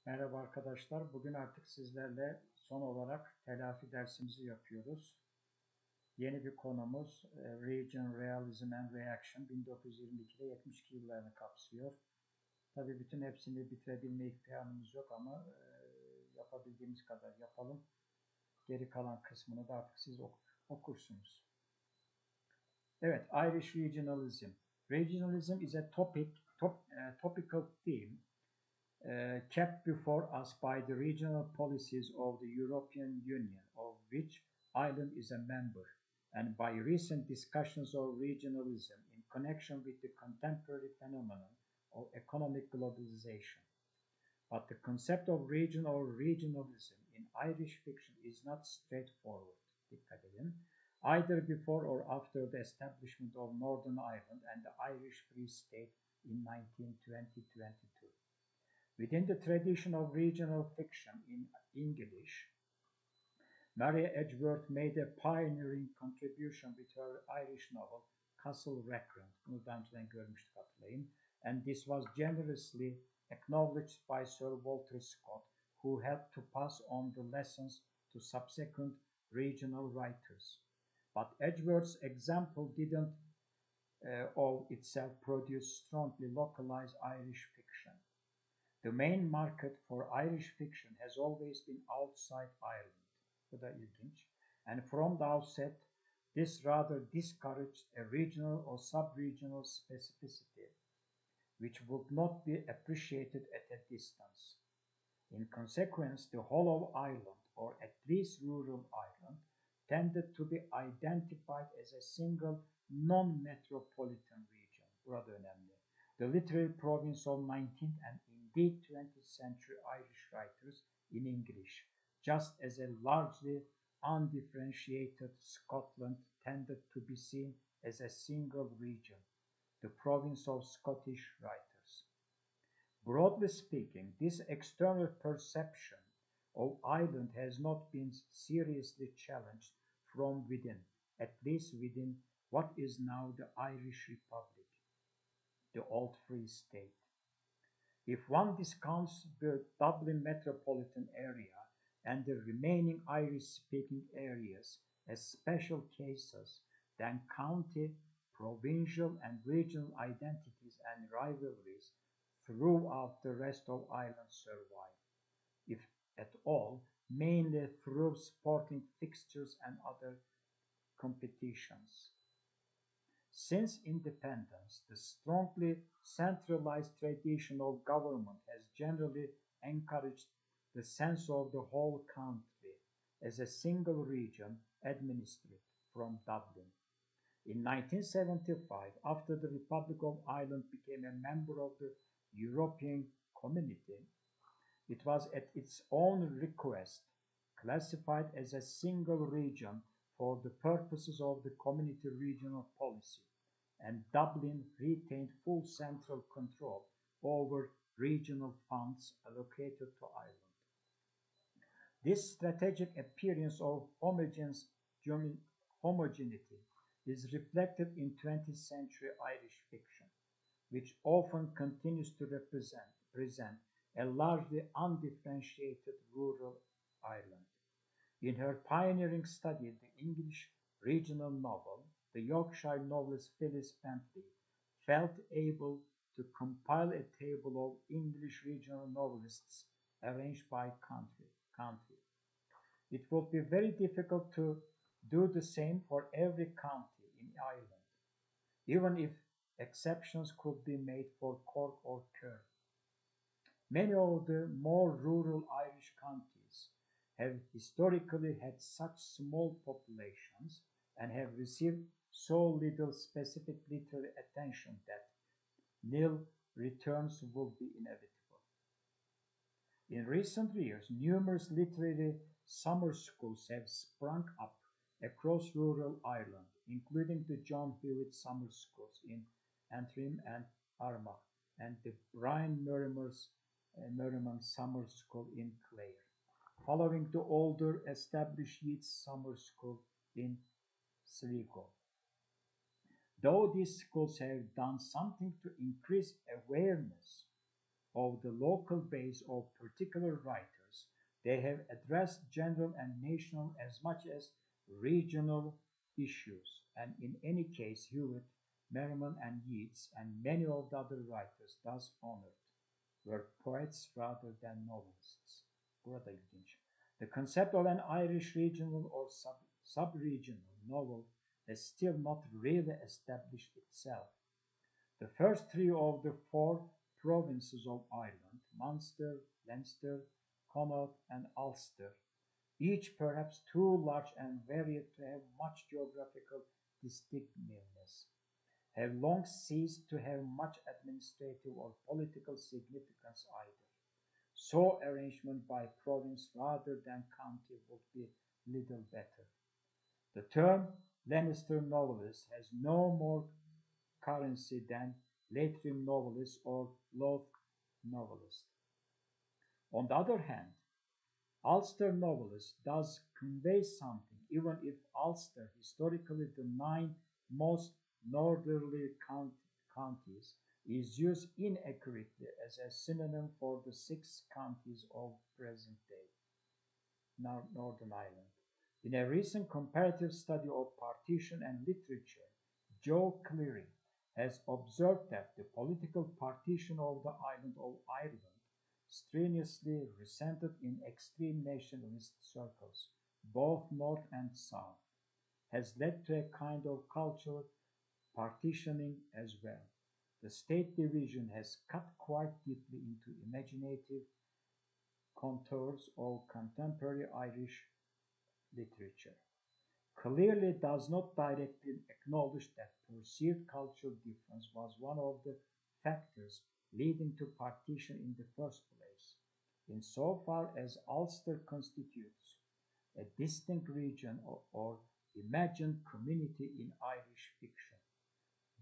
Merhaba arkadaşlar. Bugün artık sizlerle son olarak telafi dersimizi yapıyoruz. Yeni bir konumuz Region, Realism and Reaction 1922 ile 72 yıllarını kapsıyor. Tabii bütün hepsini bitirebilme imkanımız yok ama yapabildiğimiz kadar yapalım. Geri kalan kısmını da artık siz okursunuz. Evet, Irish Regionalism. Regionalism is a topical theme kept before us by the regional policies of the European Union, of which Ireland is a member, and by recent discussions of regionalism in connection with the contemporary phenomenon of economic globalization. But the concept of region or regionalism in Irish fiction is not straightforward, dikkat edin, either before or after the establishment of Northern Ireland and the Irish Free State in 1920-22. Within the tradition of regional fiction in English, Mary Edgeworth made a pioneering contribution with her Irish novel Castle Rackrent. Bunu daha önceden görmüştük, hatırlayın. And this was generously acknowledged by Sir Walter Scott, who helped to pass on the lessons to subsequent regional writers. But Edgeworth's example didn't of itself produce strongly localized Irish fiction. The main market for Irish fiction has always been outside Ireland. Bu da ilginç. And from the outset, this rather discouraged a regional or sub-regional specificity, which would not be appreciated at a distance. In consequence, the whole of Ireland, or at least rural Ireland, tended to be identified as a single non-metropolitan region. Burada önemli. The literary province of 19th and indeed 20th century Irish writers in English, just as a largely undifferentiated Scotland tended to be seen as a single region, the province of Scottish writers. Broadly speaking, this external perception of Ireland has not been seriously challenged from within, at least within what is now the Irish Republic, the old Free State. If one discounts the Dublin metropolitan area and the remaining Irish-speaking areas as special cases, then county, provincial and regional identities and rivalries throughout the rest of Ireland survive, if at all, mainly through sporting fixtures and other competitions. Since independence, the strongly centralized tradition of government has generally encouraged the sense of the whole country as a single region administered from Dublin. In 1975, after the Republic of Ireland became a member of the European Community, it was at its own request classified as a single region for the purposes of the Community regional policy, and Dublin retained full central control over regional funds allocated to Ireland. This strategic appearance of homogeneity is reflected in 20th century Irish fiction, which often continues to present a largely undifferentiated rural Ireland. In her pioneering study, the English regional novel, the Yorkshire novelist Phyllis Bentley felt able to compile a table of English regional novelists arranged by country. It would be very difficult to do the same for every county in Ireland, even if exceptions could be made for Cork or Kerr. Many of the more rural Irish counties have historically had such small populations and have received so little specific literary attention that nil returns would be inevitable. In recent years, numerous literary summer schools have sprung up across rural Ireland, including the John Hewitt Summer Schools in Antrim and Armagh, and the Brian Merriman Summer School in Clare, following the older established Yeats Summer School in Sligo. Though these schools have done something to increase awareness of the local base of particular writers, they have addressed general and national as much as regional issues, and in any case Hewitt, Merriman, and Yeats, and many of the other writers thus honored, were poets rather than novelists. Burada ilginç. The concept of an Irish regional or sub-regional novel has still not really established itself. The first three of the four provinces of Ireland, Munster, Leinster, Connaught, and Ulster, each perhaps too large and varied to have much geographical distinctiveness, have long ceased to have much administrative or political significance either. So arrangement by province rather than county would be little better. The term Leinster novelist has no more currency than Leitrim novelist or Louth novelist. On the other hand, Ulster novelist does convey something, even if Ulster, historically the 9 most northerly counties, is used inaccurately as a synonym for the 6 counties of present-day Northern Ireland. In a recent comparative study of partition and literature, Joe Cleary has observed that the political partition of the island of Ireland, strenuously resented in extreme nationalist circles, both north and south, has led to a kind of cultural partitioning as well. The state division has cut quite deeply into imaginative contours of contemporary Irish literature. Clearly does not directly acknowledge that perceived cultural difference was one of the factors leading to partition in the first place, insofar as Ulster constitutes a distinct region or imagined community in Irish fiction.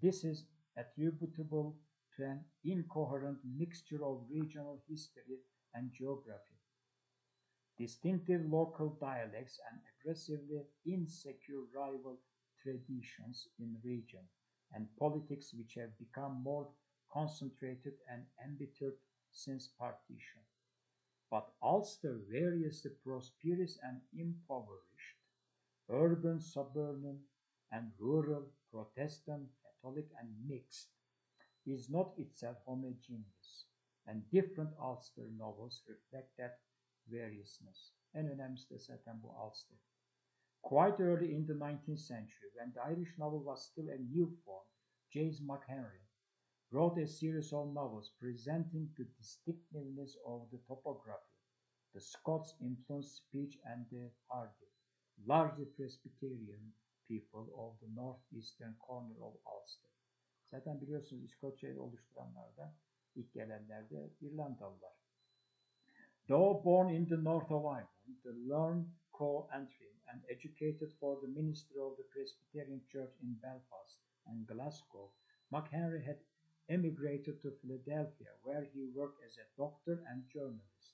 This is attributable to an incoherent mixture of regional history and geography, distinctive local dialects, and aggressively insecure rival traditions in region, and politics which have become more concentrated and embittered since partition. But Ulster, variously prosperous and impoverished, urban, suburban, and rural, Protestant, Catholic, and mixed, is not itself homogeneous, and different Ulster novels reflect that variousness. En önemlisi de zaten bu Ulster. Quite early in the 19th century, when the Irish novel was still a new form, James McHenry wrote a series of novels presenting the distinctiveness of the topography, the Scots influenced speech, and the hardy, largely Presbyterian people of the northeastern corner of Ulster. Zaten biliyorsunuz İskoçya'yı oluşturanlar da ilk gelenler de İrlandalılar. Though born in the north of Ireland, the learned co-entry and educated for the ministry of the Presbyterian Church in Belfast and Glasgow, McHenry had emigrated to Philadelphia, where he worked as a doctor and journalist.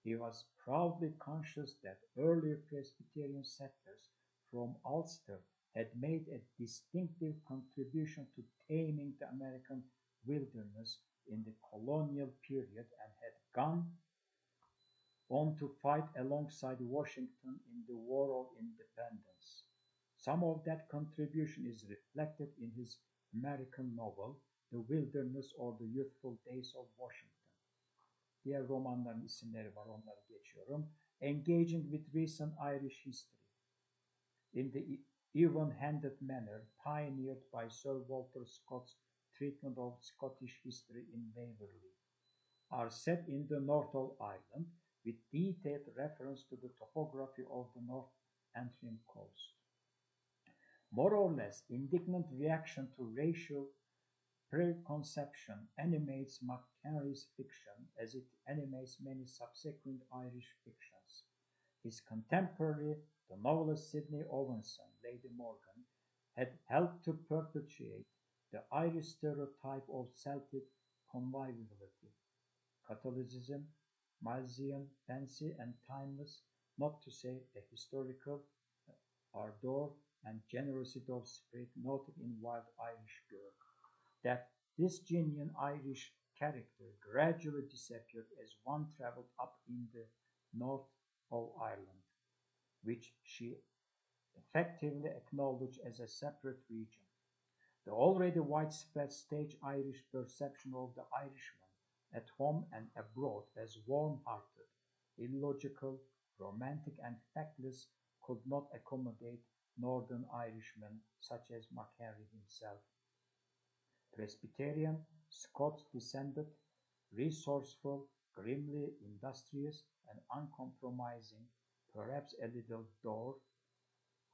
He was proudly conscious that earlier Presbyterian settlers from Ulster had made a distinctive contribution to taming the American wilderness in the colonial period and had gone on to fight alongside Washington in the War of Independence. Some of that contribution is reflected in his American novel, The Wilderness or the Youthful Days of Washington. Diğer romanların isimleri var, onları geçiyorum. Engaging with recent Irish history in the even-handed manner pioneered by Sir Walter Scott's treatment of Scottish history in Waverley, are set in the north of Ireland, with detailed reference to the topography of the North Antrim coast. More or less indignant reaction to racial preconception animates McHenry's fiction as it animates many subsequent Irish fictions. His contemporary, the novelist Sidney Owenson, Lady Morgan, had helped to perpetuate the Irish stereotype of Celtic conviviality, Catholicism, Milesian fancy, and timeless, not to say a historical ardor and generosity of spirit noted in Wild Irish Girl. That this genuine Irish character gradually disappeared as one traveled up in the north of Ireland, which she effectively acknowledged as a separate region. The already widespread stage Irish perception of the Irishman at home and abroad as warm-hearted, illogical, romantic, and tactless could not accommodate Northern Irishmen such as McHenry himself. Presbyterian, Scots-descended, resourceful, grimly industrious, and uncompromising, perhaps a little dour,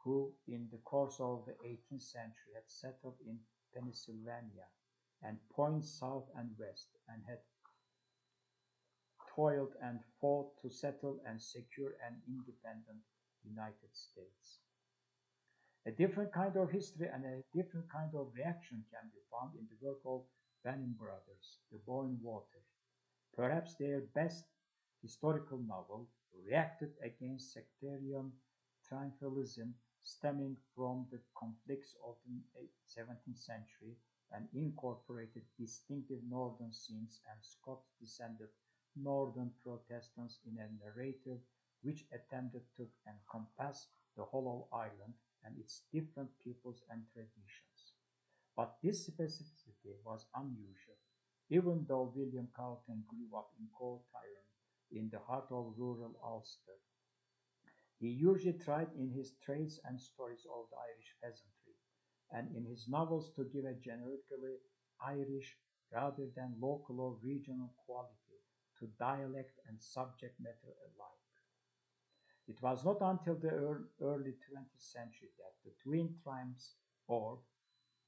who in the course of the 18th century had settled in Pennsylvania and points south and west, and had toiled and fought to settle and secure an independent United States. A different kind of history and a different kind of reaction can be found in the work of Banim brothers, The Boyne Water. Perhaps their best historical novel reacted against sectarian triumphalism stemming from the conflicts of the 17th century and incorporated distinctive northern scenes and Scots-descended northern Protestants in a narrative which attempted to encompass the whole of Ireland and its different peoples and traditions. But this specificity was unusual, even though William Cowton grew up in Court Tyrone in the heart of rural Ulster. He usually tried in his trades and stories of the Irish peasantry, and in his novels to give a generically Irish rather than local or regional quality to dialect and subject matter alike. It was not until the early 20th century that the twin triumphs of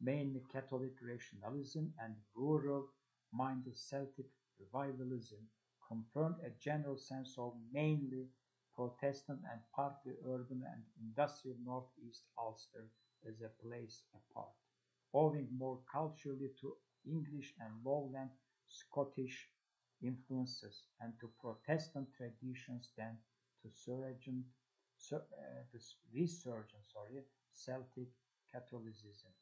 mainly Catholic rationalism and rural-minded Celtic revivalism confirmed a general sense of mainly Protestant and partly urban and industrial northeast Ulster as a place apart, owing more culturally to English and lowland Scottish influences and to Protestant traditions than to the resurgent Celtic Catholicism.